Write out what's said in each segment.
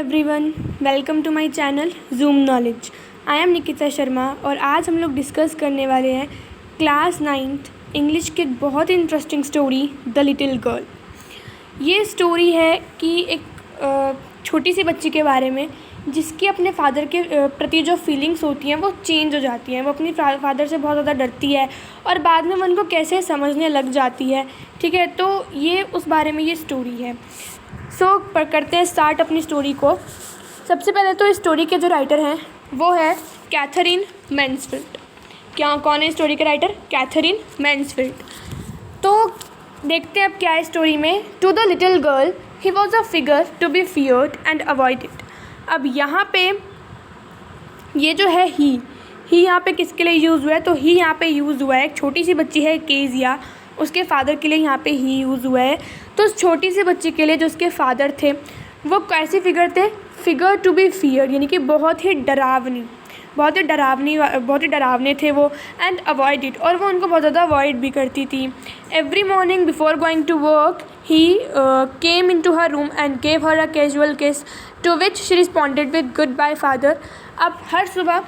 Everyone, welcome to my channel zoom knowledge. I am Nikita Sharma और आज हम लोग डिस्कस करने वाले हैं क्लास 9th इंग्लिश की एक बहुत ही interesting story the little girl. ये स्टोरी है कि एक छोटी सी बच्ची के बारे में जिसकी अपने फादर के प्रति जो फीलिंग्स होती हैं वो चेंज हो जाती हैं। वो अपनी फादर से बहुत ज़्यादा डरती है और बाद में वो उनको कैसे समझने लग जाती है। ठीक है, तो ये उस बारे में ये स्टोरी है। करते हैं स्टार्ट अपनी स्टोरी को। सबसे पहले तो इस स्टोरी के जो राइटर हैं वो है कैथरीन मैन्सफील्ड। कौन है स्टोरी के राइटर? Catherine Mansfield. तो देखते हैं अब क्या है स्टोरी में। To the little girl he was a figure to be feared and avoided. अब यहाँ पे ये जो है ही यहाँ पे किसके लिए यूज़ हुआ है? तो ही यहाँ पे यूज़ हुआ है, एक छोटी सी बच्ची है केजिया, उसके फादर के लिए यहाँ पे ही यूज़ हुआ है। तो उस छोटी सी बच्ची के लिए जो उसके फादर थे वो कैसे फिगर थे? फिगर टू बी फियर्ड, यानी कि बहुत ही डरावने थे वो। एंड अवॉइडेड, और वो उनको बहुत ज़्यादा अवॉइड भी करती थी। Every morning before going to work he came in to her room and gave her a casual kiss to which she responded with goodbye father. अब हर सुबह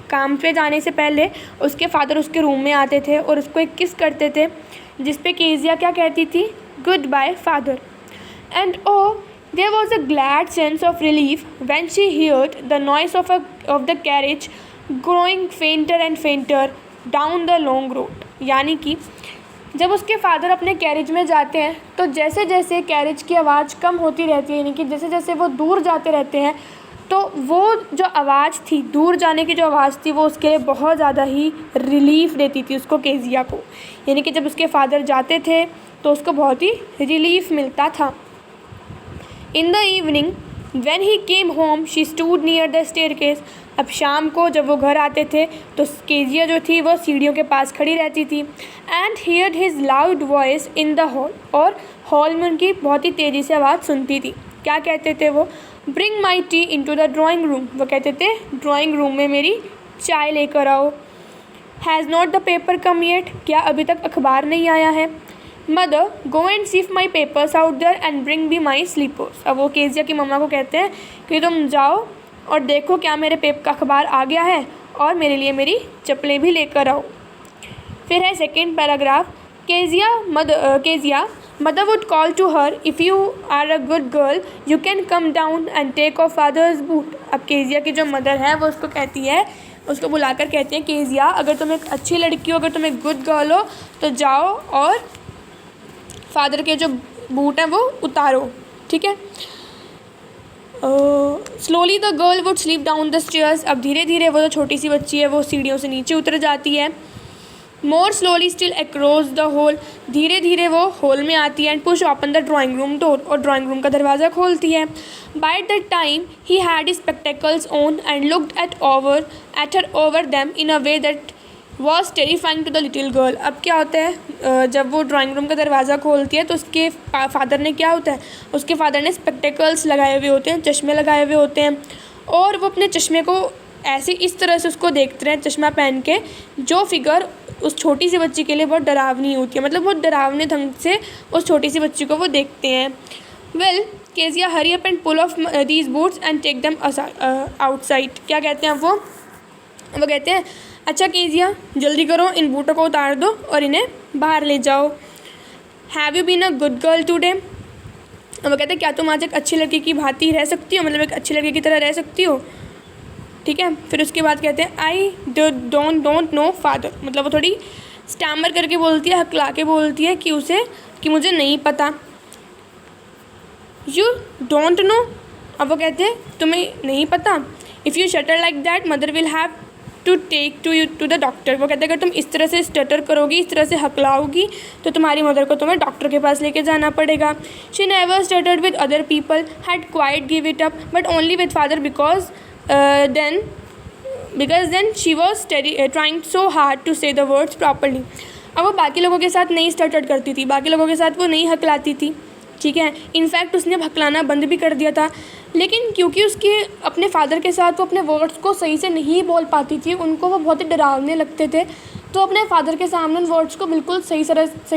काम पे जाने से पहले उसके फादर उसके रूम में आते थे और उसको एक किस करते थे, जिस पे केजिया क्या कहती थी? Goodbye father. And oh there was a glad sense of relief when she heard the noise of the carriage growing fainter and fainter down the long road. यानी कि जब उसके फादर अपने कैरेज में जाते हैं तो जैसे जैसे कैरेज की आवाज़ कम होती रहती है, यानी कि जैसे जैसे वो दूर जाते रहते हैं, तो वो जो आवाज़ थी, दूर जाने की जो आवाज़ थी, वो उसके लिए बहुत ज़्यादा ही रिलीफ़ देती थी उसको, केजिया को। यानी कि जब उसके फादर जाते थे तो उसको बहुत ही रिलीफ़ मिलता था। In the evening when he came home she stood near the staircase. अब शाम को जब वो घर आते थे तो केजिया जो थी वो सीढ़ियों के पास खड़ी रहती थी। And heard his loud voice in the hall, और हॉल में उनकी बहुत ही तेज़ी से आवाज़ सुनती थी। क्या कहते थे वो? Bring my tea into the drawing room. वो कहते थे ड्राइंग रूम में मेरी चाय लेकर आओ। Has not the paper come yet. क्या अभी तक अखबार नहीं आया है? Mother go and see if my papers out there and bring me my slippers. अब वो केजिया की मम्मा को कहते हैं कि तुम जाओ और देखो क्या मेरे अखबार आ गया है और मेरे लिए मेरी चप्पलें भी लेकर आओ। फिर है second paragraph. Kezia mother would call to her, if you are a good girl you can come down and take off father's boot. अब केजिया की जो मदर है वो उसको कहती है, उसको बुलाकर कहती है, केजिया अगर तुम एक अच्छी लड़की हो, अगर तुम एक गुड गर्ल हो तो जाओ और फादर के जो बूट हैं वो उतारो। ठीक है। Slowly the girl would sleep down the stairs. अब धीरे धीरे वो जो छोटी सी बच्ची है वो सीढ़ियों से नीचे उतर जाती है। More slowly still across the hall. धीरे धीरे वो हॉल में आती है। And push open the drawing room door, और ड्राइंग रूम का दरवाज़ा खोलती है। By that time he had his spectacles on and looked at her over them in a way that was terrifying to the little girl. अब क्या होता है, जब वो ड्राइंग रूम का दरवाज़ा खोलती है तो उसके फादर ने क्या होता है, उसके फादर ने स्पेक्टेकल्स लगाए हुए होते हैं, चश्मे लगाए हुए होते हैं, और वो अपने चश्मे को ऐसे इस तरह से उसको देखते हैं, चश्मा पहन के, जो फिगर उस छोटी सी बच्ची के लिए बहुत डरावनी होती है। मतलब बहुत डरावने ढंग से उस छोटी सी बच्ची को वो देखते हैं। Well Kezia hurry up and pull off these boots and take them outside. क्या कहते हैं वो कहते हैं, अच्छा केजिया जल्दी करो, इन बूटों को उतार दो और इन्हें बाहर ले जाओ। Have you been a good girl today. वो कहते हैं क्या तुम आज एक अच्छी लड़की की भांति रह सकती हो, मतलब एक अच्छी लड़की की तरह रह सकती हो। ठीक है। फिर उसके बाद कहते हैं आई डोंट नो फादर। मतलब वो थोड़ी स्टैमर करके बोलती है, हकला के बोलती है कि मुझे नहीं पता। You don't know. अब वो कहते हैं तुम्हें नहीं पता। If you stutter like that mother will have to take to the doctor. वो कहते हैं अगर तुम इस तरह से स्टटर करोगी, इस तरह से हकलाओगी, तो तुम्हारी मदर को तुम्हें डॉक्टर के पास लेके जाना पड़ेगा। She never stuttered with other people, had quite give it up, but only with father because then she was trying so hard to say the words properly. अब वो बाकी लोगों के साथ नहीं स्टटर्ड करती थी, बाकी लोगों के साथ वो नहीं हकलाती थी। ठीक है। इनफैक्ट उसने अब हकलाना बंद भी कर दिया था, लेकिन क्योंकि उसके अपने फादर के साथ वो अपने वर्ड्स को सही से नहीं बोल पाती थी, उनको वो बहुत ही डरावने लगते थे, तो अपने फादर के सामने उन वर्ड्स को बिल्कुल सही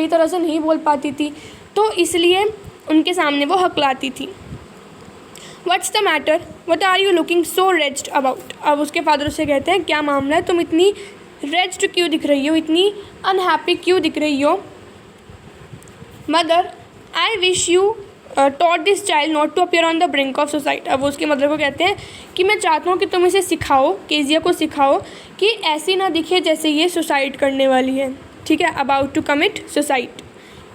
तरह से नहीं बोल पाती थी, तो इसलिए उनके सामने वो हकलाती थी। What's the matter, what are you looking so wretched about. अब उसके फादर उससे कहते हैं क्या मामला है, तुम इतनी रेज्ड क्यों दिख रही हो, इतनी अनहैप्पी क्यों दिख रही हो। Mother, I wish you taught this child not to appear on the brink of suicide. अब वो उसकी मदर को कहते हैं कि मैं चाहता हूँ कि तुम इसे सिखाओ, केजिया को सिखाओ कि ऐसी ना दिखे जैसे ये सुसाइड करने वाली है, ठीक है, अबाउट टू कमिट सुसाइड।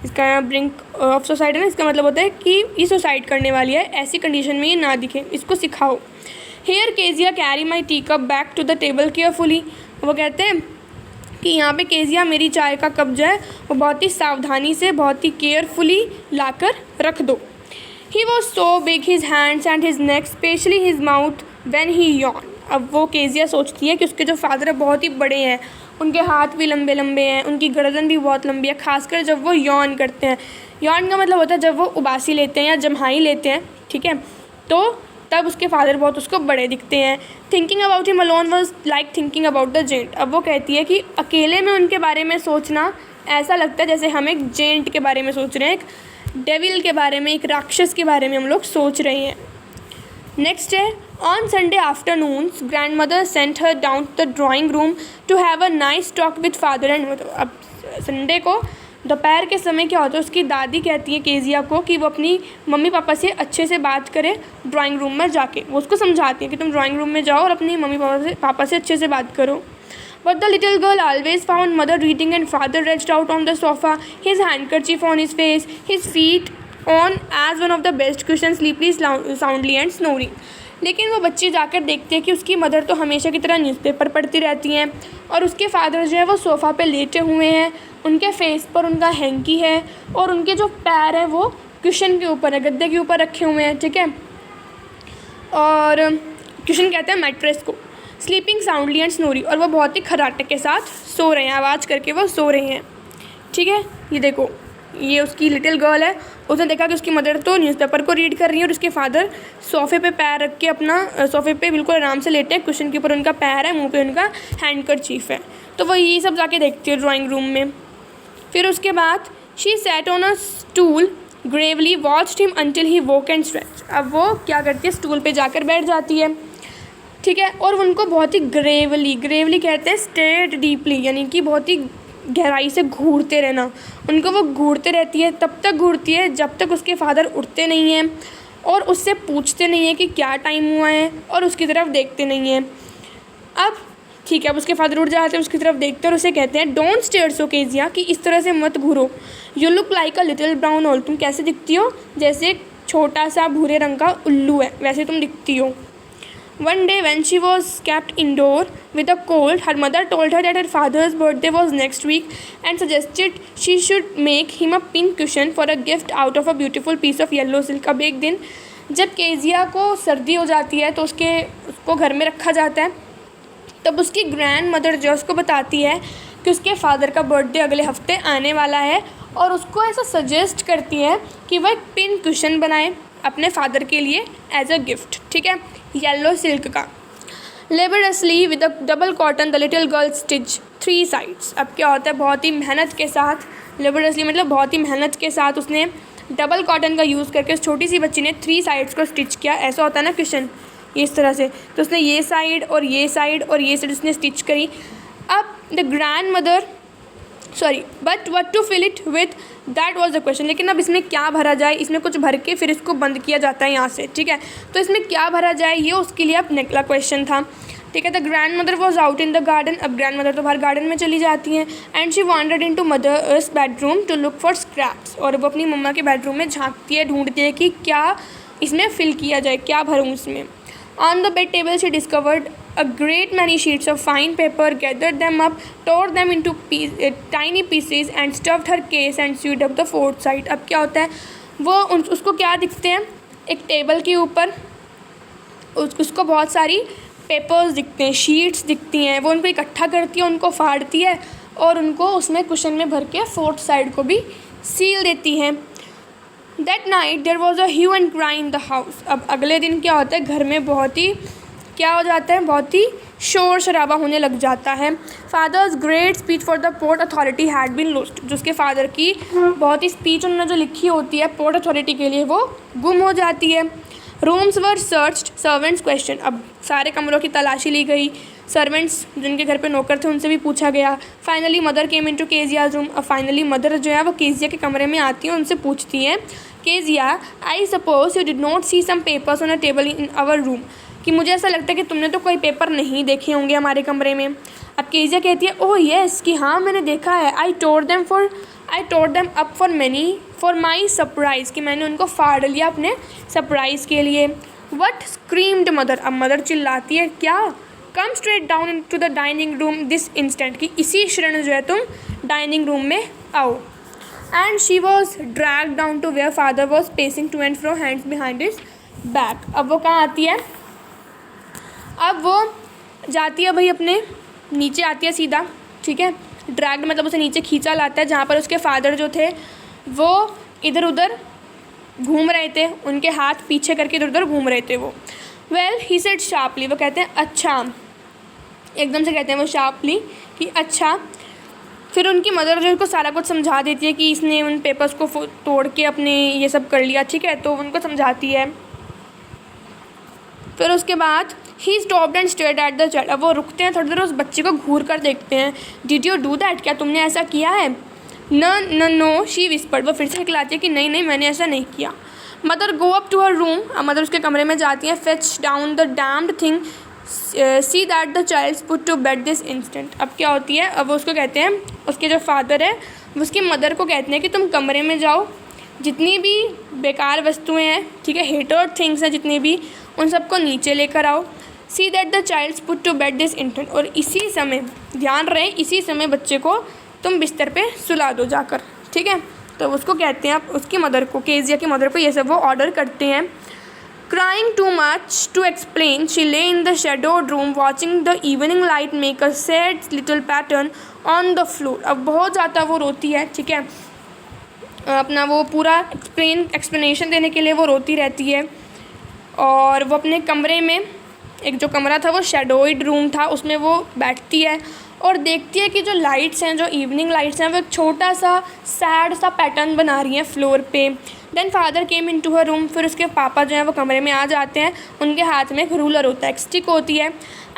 इसका ब्रिंक ऑफ सुसाइड है ना, इसका मतलब होता है कि ये सुसाइड करने वाली है, ऐसी कंडीशन में ये ना दिखे, इसको सिखाओ। Here Kezia carry my tea cup back to the table carefully. वो कहते हैं कि यहाँ पे केजिया मेरी चाय का कप जो है वो बहुत ही सावधानी से, बहुत ही केयरफुली लाकर रख दो। He was so big, his hands and his neck, especially his mouth when he yawned। अब वो केजिया सोचती है कि उसके जो फादर है बहुत ही बड़े हैं, उनके हाथ भी लंबे लंबे हैं, उनकी गर्दन भी बहुत लंबी है, खासकर जब वो यॉन करते हैं। यॉन का मतलब होता है जब वो उबासी लेते हैं या जम्हाई लेते हैं, ठीक है, तो तब उसके फादर बहुत उसको बड़े दिखते हैं। Thinking about him alone was like thinking about the giant. अब वो कहती है कि अकेले में उनके बारे में सोचना ऐसा लगता है जैसे हम एक जेंट के बारे में सोच रहे हैं, एक डेविल के बारे में, एक राक्षस के बारे में हम लोग सोच रहे हैं। नेक्स्ट है, on Sunday afternoons grandmother sent her down to the drawing room to have a nice talk with father and mother. अब संडे को दोपहर के समय क्या होता है, उसकी दादी कहती है केजिया को कि वो अपनी मम्मी पापा से अच्छे से बात करे ड्राइंग रूम में जाके। वो उसको समझाती है कि तुम ड्राइंग रूम में जाओ और अपनी मम्मी पापा से अच्छे से बात करो। But the little girl always found mother reading and father stretched out on the sofa, his handkerchief on his face, his feet on as one of the best cushions, sleepily, soundly and snoring। लेकिन वो बच्ची जाकर देखती है कि उसकी mother तो हमेशा की तरह न्यूज़पेपर पढ़ती रहती हैं और उसके फादर जो है वो सोफ़ा पे लेटे हुए हैं, उनके फेस पर उनका हैंकी है और उनके जो पैर हैं वो कुशन के ऊपर है, गद्दे के ऊपर रखे हुए हैं, ठीक है, और कुशन कहते हैं मैट्रेस को। स्लीपिंग साउंडली एंड स्नोरी, और वो बहुत ही खर्राटे के साथ सो रहे हैं, आवाज़ करके वो सो रहे हैं, ठीक है। ये देखो, ये उसकी लिटिल गर्ल है, उसने देखा कि उसकी मदर तो न्यूज़पेपर को रीड कर रही है और उसके फादर सोफ़े पे पैर रख के अपना सोफ़े पे बिल्कुल आराम से लेटे हैं, कुशन के ऊपर उनका पैर है, मुंह पे उनका हैंडकरचीफ है। तो वो ये सब जाके देखती है ड्राइंग रूम में। फिर उसके बाद she sat on a stool Gravely watched him until he woke and stretch. अब वो क्या करती है, स्टूल पे जाकर बैठ जाती है, ठीक है, और उनको बहुत ही ग्रेवली कहते हैं स्टेट डीपली, यानी कि बहुत ही गहराई से घूरते रहना। उनको वो घूरते रहती है, तब तक घूरती है जब तक उसके फादर उठते नहीं हैं और उससे पूछते नहीं हैं कि क्या टाइम हुआ है और उसकी तरफ देखते नहीं हैं। अब ठीक है, अब उसके फादर उठ जाते हैं, उसकी तरफ देखते हैं और उसे कहते हैं डोंट स्टेयर सो केजिया, कि इस तरह से मत घूरो। You look like a little brown owl, तुम कैसे दिखती हो, जैसे एक छोटा सा भूरे रंग का उल्लू है, वैसे तुम दिखती हो। One day when she was kept indoor with a cold, her mother told her that her father's birthday was next week and suggested she should make him a pink cushion for a gift out of a beautiful piece of yellow silk। अब एक दिन जब Kezia को सर्दी हो जाती है तो उसको घर में रखा जाता है, तब उसकी ग्रैंड मदर जो उसको बताती है कि उसके फादर का बर्थडे अगले हफ्ते आने वाला है और उसको ऐसा सजेस्ट करती है कि वह एक पिन कुशन बनाए अपने फादर के लिए एज अ गिफ्ट, ठीक है, येलो सिल्क का। लेबरसली with a double cotton the little girl stitch 3 sides. अब क्या होता है, बहुत ही मेहनत के साथ, लेबरसली मतलब बहुत ही मेहनत के साथ उसने डबल कॉटन का यूज़ करके उस छोटी सी बच्ची ने 3 साइड्स को स्टिच किया। ऐसा होता है ना क्वेश्चन, इस तरह से, तो उसने ये साइड और ये साइड और ये साइड उसने स्टिच करी। अब the grandmother but what to fill it with, that was the question. लेकिन अब इसमें क्या भरा जाए, इसमें कुछ भर के फिर इसको बंद किया जाता है यहाँ से, ठीक है, तो इसमें क्या भरा जाए ये उसके लिए अब निकला क्वेश्चन था, ठीक है। The grandmother was out in the garden. अब ग्रैंड मदर तो बाहर गार्डन में चली जाती हैं। And she wandered into mother's bedroom to look for scraps, और वो अपनी मम्मा के बेडरूम में झाँकती है, ढूंढती है कि क्या इसमें फिल किया जाए, क्या भरूँ इसमें। On the bed table she discovered a great many sheets of fine paper, gathered them up, tore them into tiny pieces and stuffed her case and sewed up the 4th side। अब क्या होता है, वो उसको क्या दिखते हैं, एक टेबल के ऊपर उसको बहुत सारी पेपर्स दिखते हैं, शीट्स दिखती हैं, वो उनको इकट्ठा करती है, उनको फाड़ती है और उनको उसमें कुशन में भर के 4th साइड को भी सील देती है। That night there was a hue and cry in the house। अब अगले दिन क्या होता है, घर में बहुत ही क्या हो जाता है, बहुत ही शोर शराबा होने लग जाता है। Father's great speech for the port authority had been lost. जो उसके फादर की बहुत ही स्पीच उन्होंने जो लिखी होती है पोर्ट अथॉरिटी के लिए, वो गुम हो जाती है। रूम्स वर सर्च्ड, सर्वेंट्स क्वेश्चन, अब सारे कमरों की तलाशी ली गई, सर्वेंट्स जिनके घर पे नौकर थे उनसे भी पूछा गया। Finally mother came into Keziah's room, अब फाइनली मदर जो है वो केजिया के कमरे में आती है, उनसे पूछती हैं, Kezia I suppose you did not see some papers on a table in our room, कि मुझे ऐसा लगता है कि तुमने तो कोई पेपर नहीं देखे होंगे हमारे कमरे में। अब केजिया कहती है, ओह येस, कि हाँ मैंने देखा है, I tore them up for my surprise, कि मैंने उनको फाड़ लिया अपने सरप्राइज़ के लिए। वट स्क्रीम्ड मदर, अब मदर चिल्लाती है, क्या? Come straight down into the dining room this instant, कि इसी क्षण जो है तुम डाइनिंग रूम में आओ। And she was drag down to where father was pacing to and fro, hands behind his back. अब वो कहाँ आती है? अब वो जाती है भाई अपने नीचे आती है सीधा, ठीक है, ड्रैग्ड मतलब उसे नीचे खींचा लाता है, जहाँ पर उसके फादर जो थे वो इधर उधर घूम रहे थे, उनके हाथ पीछे करके इधर उधर घूम रहे थे वो। वेल ही सेड शार्पली, वो कहते हैं अच्छा, एकदम से कहते हैं वो शार्पली कि अच्छा। फिर उनकी मदर जो उनको सारा कुछ समझा देती है कि इसने उन पेपर्स को तोड़ के अपने ये सब कर लिया, ठीक है, तो उनको समझाती है। फिर उसके बाद he stopped and stared at the child, अब वो रुकते हैं, थोड़ी देर उस बच्चे को घूर कर देखते हैं। डिड यू डू दैट, क्या तुमने ऐसा किया है? नो शी विस्पर्ड, वो फिर से हिलाती है कि नहीं नहीं मैंने ऐसा नहीं किया। Mother go up to her room, अब मदर उसके कमरे में जाती है। Fetch down the damned thing, see that the child put to bed this instant. अब क्या होती है, अब वो उसको कहते हैं, उसके जो फादर है वो उसकी मदर को कहते हैं कि तुम कमरे में जाओ, जितनी भी बेकार वस्तुएं हैं, ठीक है, हेटर थिंग्स हैं जितनी भी, उन सबको नीचे लेकर आओ। See that the child put to bed this instant, और इसी समय, ध्यान रहे, इसी समय बच्चे को तुम बिस्तर पे सुला दो जाकर, ठीक है। तो उसको कहते हैं, आप उसकी मदर को, केजिया की मदर को ये सब वो ऑर्डर करते हैं। Crying too much to explain, she lay in the shadowed room watching the evening light make a sad little pattern on the floor. अब बहुत ज़्यादा वो रोती है, ठीक है, अपना वो पूरा एक्सप्लेनेशन देने के लिए वो रोती रहती है। और वो अपने कमरे में, एक जो कमरा था वो शेडोइड रूम था, उसमें वो बैठती है और देखती है कि जो लाइट्स हैं, जो इवनिंग लाइट्स हैं, वो एक छोटा सा सैड सा पैटर्न बना रही हैं फ्लोर पे। Then father came in to her room, फिर उसके पापा जो हैं वो कमरे में आ जाते हैं, उनके हाथ में एक रूलर होता है, एक स्टिक होती है।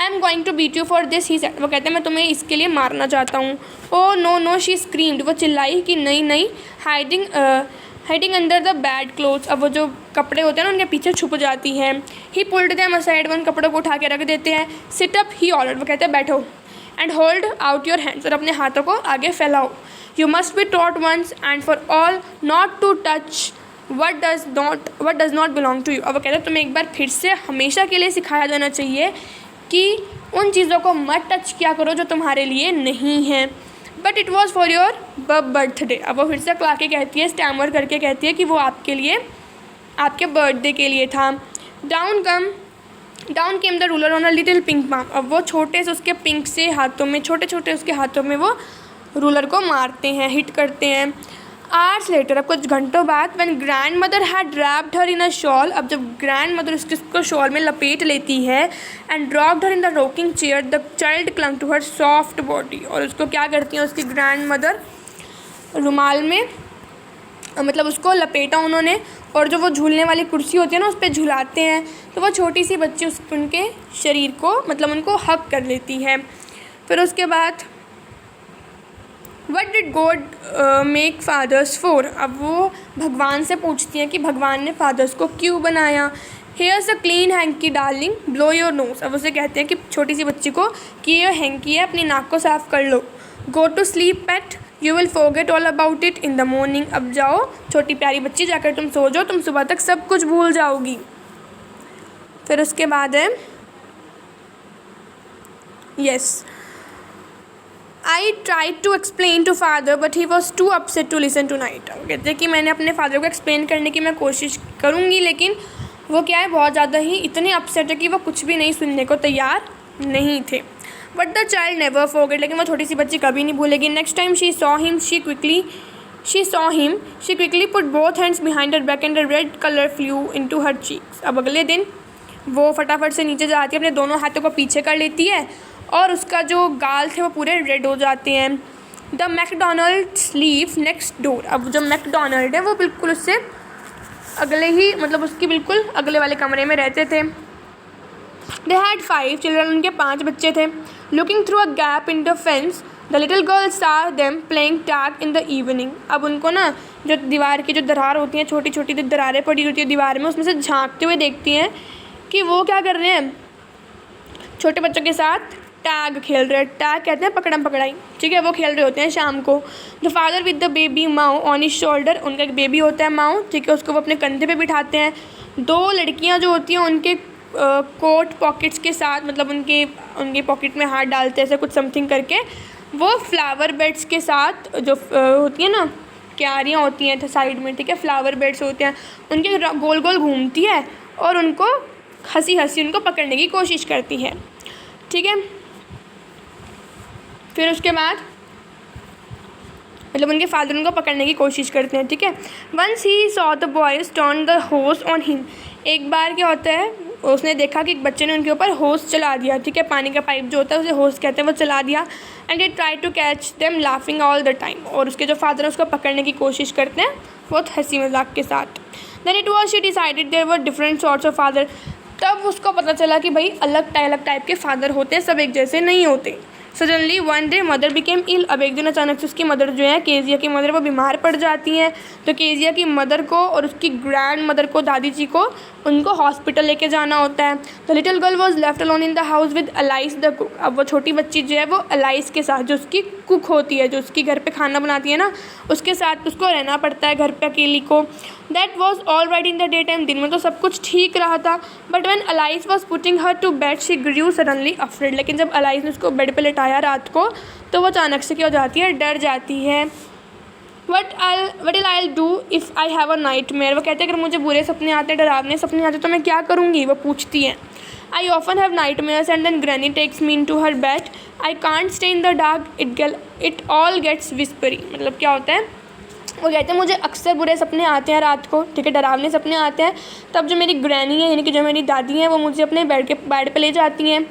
I am going to beat you for this, he said, वो कहते हैं मैं तुम्हें इसके लिए मारना चाहता हूँ। Oh no no, she screamed, वो चिल्लाई कि नहीं नहीं, hiding under the bed clothes, अब वो जो कपड़े होते हैं ना उनके पीछे छुप जाती हैं। ही पुल्ड देम असाइड, वो उन कपड़ों को उठा के रख देते हैं। सिट अप, ही ऑर्डर्ड, वो कहते हैं बैठो। And hold out your hands, और अपने हाथों को आगे फैलाओ। You must be taught once and for all not to touch what does not belong to you. अब वो कहते हैं तुम्हें एक बार फिर से हमेशा के लिए सिखाया जाना चाहिए कि उन चीज़ों को मत टच किया करो जो तुम्हारे लिए नहीं हैं। But it was for your birthday, अब वो फिर से क्ला के कहती है, स्टैमर करके कहती है कि वो आपके लिए, आपके बर्थडे के लिए था। Down came the ruler on a little pink palm, अब वो छोटे से उसके पिंक से हाथों में, छोटे छोटे उसके हाथों में वो रूलर को मारते हैं, हिट करते हैं। आवर्स लेटर, अब कुछ घंटों बाद, when grand mother had wrapped her in a shawl, अब जब ग्रैंड मदर उसको शॉल में लपेट लेती है, and dropped her in the rocking chair, the child clung to her soft body, और उसको क्या करती हैं उसकी ग्रैंड मदर, रुमाल में मतलब उसको लपेटा उन्होंने, और जो वो झूलने वाली कुर्सी होती है ना उस पर झुलाते हैं, तो वो छोटी सी बच्ची उनके शरीर को, मतलब उनको हक कर लेती है। फिर उसके बाद what did God make fathers for, अब वो भगवान से पूछती हैं कि भगवान ने फादर्स को क्यों बनाया। Hairs a clean hanky darling, blow your nose, अब उसे कहते हैं कि छोटी सी बच्ची को कि ये हैंकी है, अपनी नाक को साफ कर लो। Go to sleep pet, you will forget all about it in the morning, अब जाओ छोटी प्यारी बच्ची, जाकर तुम सो जाओ, तुम सुबह तक सब कुछ भूल जाओगी। फिर उसके बाद है yes, I tried to explain to father but he was too upset to listen tonight, कहते हैं कि मैंने अपने फादर को एक्सप्लेन करने की मैं कोशिश करूँगी, लेकिन वो क्या है, बहुत ज़्यादा ही इतने अपसेट है कि वो कुछ भी नहीं सुनने को तैयार नहीं थे। But the child never forget, लेकिन वो छोटी सी बच्ची कभी नहीं भूलेगी। Next time she saw him she quickly put both hands behind her back and the red colour flew into her cheeks, अब अगले दिन वो फटाफट से नीचे जाती है, अपने दोनों हाथों को पीछे कर लेती है और उसका जो गाल थे वो पूरे रेड हो जाते हैं। The McDonald's leave next door, अब जो मैकडोनल्ड है वो बिल्कुल उससे अगले ही मतलब उसकी बिल्कुल अगले वाले कमरे में रहते थे। They had 5 children, उनके 5 बच्चे थे। Looking through a gap in the fence, the little girl saw them playing tag in the evening। अब उनको ना जो दीवार की जो दरार होती हैं, छोटी छोटी जो दरारें पड़ी होती है दीवार में, उसमें से झांकते हुए देखती हैं कि वो क्या कर रहे हैं, छोटे बच्चों के साथ टैग खेल रहे हैं। टैग कहते हैं पकड़म पकड़ाई, ठीक है, वो खेल रहे होते हैं शाम को। The father with the baby माऊ ऑन हिज शोल्डर, उनका एक बेबी होता है माऊ, ठीक है, उसको वो अपने कंधे पे बिठाते हैं। 2 लड़कियां जो होती हैं उनके कोट पॉकेट्स के साथ, मतलब उनके पॉकेट में हाथ डालते हैं ऐसे कुछ समथिंग करके, वो फ्लावर बेड्स के साथ जो होती है ना क्यारियाँ होती हैं साइड में, ठीक है, फ्लावर बेड्स होते हैं, उनके गोल गोल घूमती है और उनको हंसी हंसी उनको पकड़ने की कोशिश करती है, ठीक है। फिर उसके बाद मतलब उनके फादर उनको पकड़ने की कोशिश करते हैं, ठीक है। Once he saw the boys turn the hose on him, एक बार क्या होता है, उसने देखा कि एक बच्चे ने उनके ऊपर होस चला दिया, ठीक है, पानी का पाइप जो होता है उसे होस कहते हैं, वो चला दिया। And they try to catch them laughing all the time, और उसके जो फादर हैं उसको पकड़ने की कोशिश करते हैं बहुत हंसी मजाक के साथ। Then it was she decided there were different sorts of father, तब उसको पता चला कि भाई अलग टाइप के फादर होते हैं, सब एक जैसे नहीं होते। Suddenly one day mother became ill, अब एक दिन अचानक से उसकी मदर जो है, केजिया की मदर, वो बीमार पड़ जाती हैं। तो केजिया की मदर को और उसकी ग्रैंड मदर को, दादी जी को, उनको हॉस्पिटल लेके जाना होता है। The little girl was left alone in the house with Alice the cook, अब वो छोटी बच्ची जो है वो अलाइस के साथ, जो उसकी कुक होती है, जो उसकी घर पे खाना बनाती है ना, उसके साथ उसको रहना पड़ता है घर पे अकेली को। That was all right in the day time, दिन में तो सब कुछ ठीक रहा था। But when Alice was putting her to bed she grew suddenly afraid, लेकिन जब अलाइस ने उसको बेड पे लेटाया रात को, तो वो अचानक से क्या हो जाती है, डर जाती है। What will I do if I have a night mayor, वो कहते हैं अगर मुझे बुरे सपने आते, डरावने सपने आते तो मैं क्या करूँगी, वो पूछती हैं। I often have nightmares and then granny takes me in to her bed, I can't stay in the dark, it all gets whispery, मतलब क्या होता है, वो कहते हैं मुझे अक्सर बुरे सपने आते हैं रात को, ठीक है, डरावने सपने आते हैं, तब जो मेरी ग्रैनी है यानी कि जो मेरी दादी हैं वो मुझे अपने बेड पे ले जाती हैं,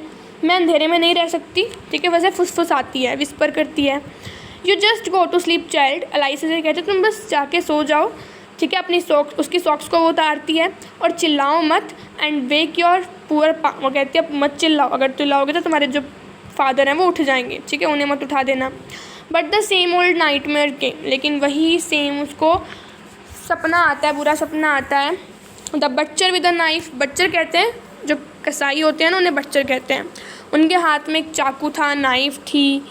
मैं अंधेरे में नहीं रह सकती, ठीक है, वैसे फुसफुस आती है, विस्पर करती है। You just go to sleep child, Alice से कहते हैं तुम बस जाके सो जाओ, ठीक है, अपनी उसकी सॉक्स को वो उतारती है, और चिल्लाओ मत, एंड वेक योर पुअर वो कहती है मत चिल्लाओ, अगर चिल्लाओगे तो तुम्हारे जो फादर हैं वो उठ जाएंगे, ठीक है, उन्हें मत उठा देना। But the same old nightmare came, लेकिन वही सेम उसको सपना आता है, बुरा सपना आता है। The butcher with a knife, butcher कहते हैं जो कसाई होते हैं ना, उन्हें बच्चर कहते हैं, उनके हाथ में एक चाकू था, नाइफ थी,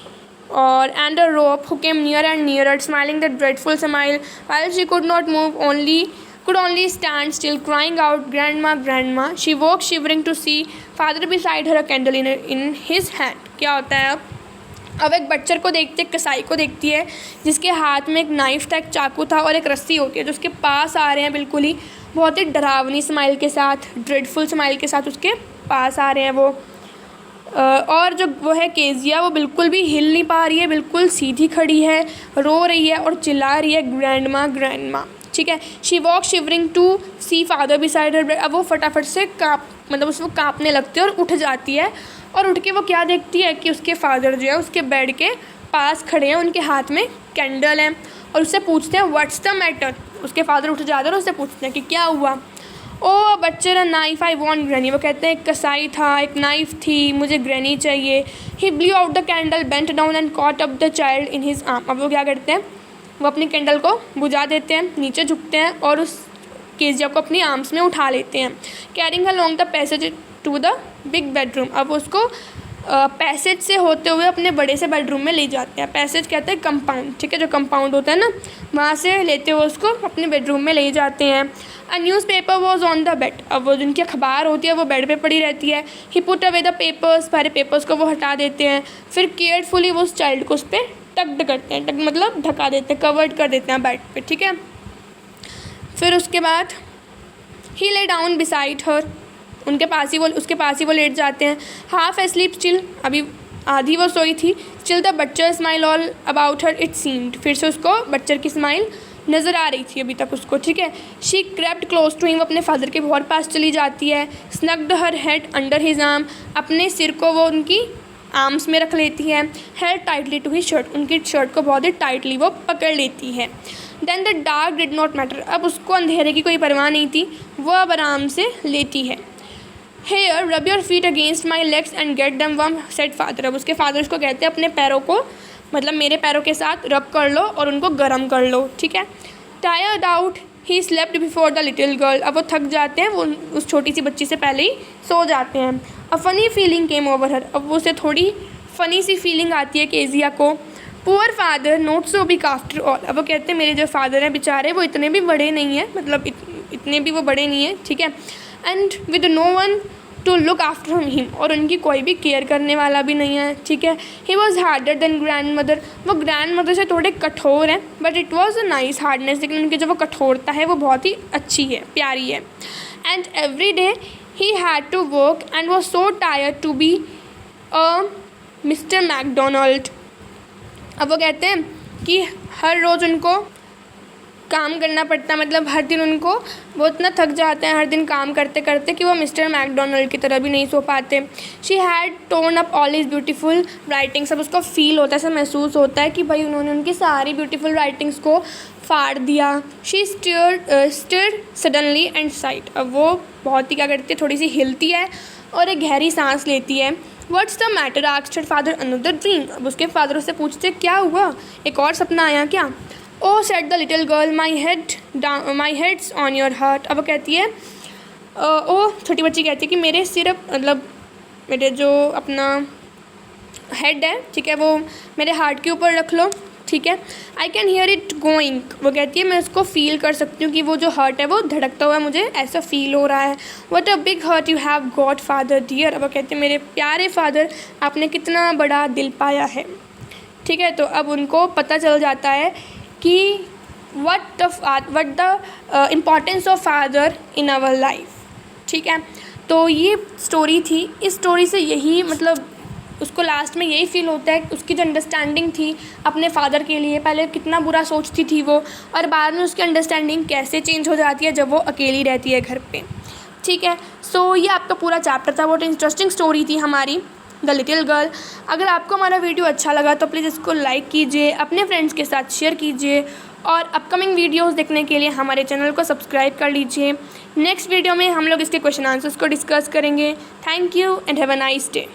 और and a rope who came near and nearer smiling the dreadful smile while she could not move, could only stand still crying out grandma grandma। she woke shivering to see father beside her, a candle in his hand। क्या होता है, अब एक बच्चर को देखती है, कसाई को देखती है जिसके हाथ में एक नाइफ था, एक चाकू था और एक रस्सी होती है, जो उसके पास आ रहे हैं बिल्कुल ही बहुत ही डरावनी स्माइल के साथ, ड्रेडफुल स्माइल के साथ उसके पास आ रहे हैं वो। और जो वो है केजिया, वो बिल्कुल भी हिल नहीं पा रही है, बिल्कुल सीधी खड़ी है, रो रही है और चिल्ला रही है ग्रैंडमा ग्रैंडमा, ठीक है। She woke shivering to see father beside her bed, अब वो फटाफट से मतलब उसको काँपने लगती है और उठ जाती है, और उठ के वो क्या देखती है कि उसके फादर जो है उसके बेड के पास खड़े हैं, उनके हाथ में कैंडल है, और उससे पूछते हैं व्हाट्स द मैटर। उसके फादर उठ जाते हैं और उससे पूछते हैं कि क्या हुआ। Oh butcher a knife I want granny, वो कहते हैं एक कसाई था, एक नाइफ थी, मुझे ग्रैनी चाहिए। He blew out the candle, bent down and caught up the child in his arm, अब वो क्या करते हैं, वो अपनी कैंडल को बुझा देते हैं, नीचे झुकते हैं और उस केजिया को अपनी आर्म्स में उठा लेते हैं। Carrying her long the passage to the big bedroom, अब उसको पैसेज से होते हुए अपने बड़े से बेडरूम में ले जाते हैं। पैसेज कहते हैं कंपाउंड, ठीक है, जो कंपाउंड होता है ना, वहाँ से लेते हुए उसको अपने बेडरूम में ले जाते हैं। A news paper was on the bed, अब वो जिनकी अखबार होती है वो बेड पे पड़ी रहती है। ही पुट अवे द पेपर्स, सारे पेपर्स को वो हटा देते हैं, फिर केयरफुली वो उस चाइल्ड को उस पर टक्ड करते हैं, टक मतलब ढका देते हैं, कवर्ड कर देते हैं बेड पे, ठीक है। फिर उसके बाद ही ले डाउन बिसाइड हर, उसके पास ही वो लेट जाते हैं। हाफ एस्लीप स्टिल, अभी आधी वो सोई थी। Still the बच्चर smile all about her it seemed, फिर से उसको बच्चर की स्माइल नज़र आ रही थी अभी तक उसको, ठीक है। She crept close to him, अपने फादर के बहुत पास चली जाती है। Snuggled her head under his arm, अपने सिर को वो उनकी आर्म्स में रख लेती है। Here tightly to his shirt, उनकी शर्ट को बहुत ही टाइटली वो पकड़ लेती है। Then the dark did not matter, अब उसको अंधेरे की कोई परवाह नहीं थी, वो अब आराम से लेटी है। Here rub your feet against my legs and get them warm said father, अब उसके फादर उसको कहते हैं अपने पैरों को मतलब मेरे पैरों के साथ रब कर लो और उनको गर्म कर लो, ठीक है। Tired out he slept before the little girl, अब वो थक जाते हैं, वो उस छोटी सी बच्ची से पहले ही सो जाते हैं। A funny feeling came over हर, अब वो उसे थोड़ी फ़नी सी फीलिंग आती है केजिया को। Poor father not so big after all, अब वो कहते हैं मेरे जो फादर हैं बेचारे वो इतने भी बड़े नहीं हैं, मतलब इतने भी वो बड़े नहीं हैं, ठीक है। And with no one to look after him, और उनकी कोई भी केयर करने वाला भी नहीं है, ठीक है। He was harder than grand mother, वो ग्रैंड मदर से थोड़े कठोर हैं, but it was a nice hardness, लेकिन उनकी जो वो कठोरता है वो बहुत ही अच्छी है, प्यारी है। And every day he had to work and was so tired to be a Mr McDonald, अब वो कहते हैं कि हर रोज़ उनको काम करना पड़ता है, मतलब हर दिन उनको वो इतना थक जाते हैं हर दिन काम करते करते कि वो मिस्टर मैकडोनल्ड की तरह भी नहीं सो पाते। She had torn up all his beautiful writings, अब उसको फील होता है, ऐसा महसूस होता है कि भाई उन्होंने उनकी सारी ब्यूटीफुल राइटिंग्स को फाड़ दिया। She stirred suddenly and site, अब वो बहुत ही क्या करती है, थोड़ी सी हिलती है और एक गहरी सांस लेती है। What's the matter asked her father another dream, अब उसके फादर उससे पूछते क्या हुआ, एक और सपना आया क्या। Oh said the little girl my head's on your heart, अब वो कहती है ओ छोटी बच्ची कहती है कि मेरे सिर मतलब मेरे जो अपना हेड है, ठीक है, वो मेरे हार्ट के ऊपर रख लो, ठीक है। I can hear it going, वो कहती है मैं उसको फील कर सकती हूँ कि वो जो हार्ट है वो धड़कता हुआ मुझे ऐसा फील हो रहा है। What a big heart you have got father dear, अब वो कहती है मेरे प्यारे फादर आपने कितना बड़ा दिल पाया है, ठीक है। तो अब उनको पता चल जाता है कि what the importance of father in our life, ठीक है। तो ये स्टोरी थी, इस स्टोरी से यही मतलब उसको लास्ट में यही फील होता है उसकी जो अंडरस्टैंडिंग थी अपने फादर के लिए, पहले कितना बुरा सोचती थी वो, और बाद में उसकी अंडरस्टैंडिंग कैसे चेंज हो जाती है जब वो अकेली रहती है घर पे, ठीक है। सो ये आपका पूरा चैप्टर था, बहुत इंटरेस्टिंग स्टोरी थी हमारी द लिटिल गर्ल। अगर आपको हमारा वीडियो अच्छा लगा तो प्लीज़ इसको लाइक कीजिए, अपने फ्रेंड्स के साथ शेयर कीजिए, और अपकमिंग वीडियोस देखने के लिए हमारे चैनल को सब्सक्राइब कर लीजिए। नेक्स्ट वीडियो में हम लोग इसके क्वेश्चन आंसर्स को डिस्कस करेंगे। Thank you and have a nice day.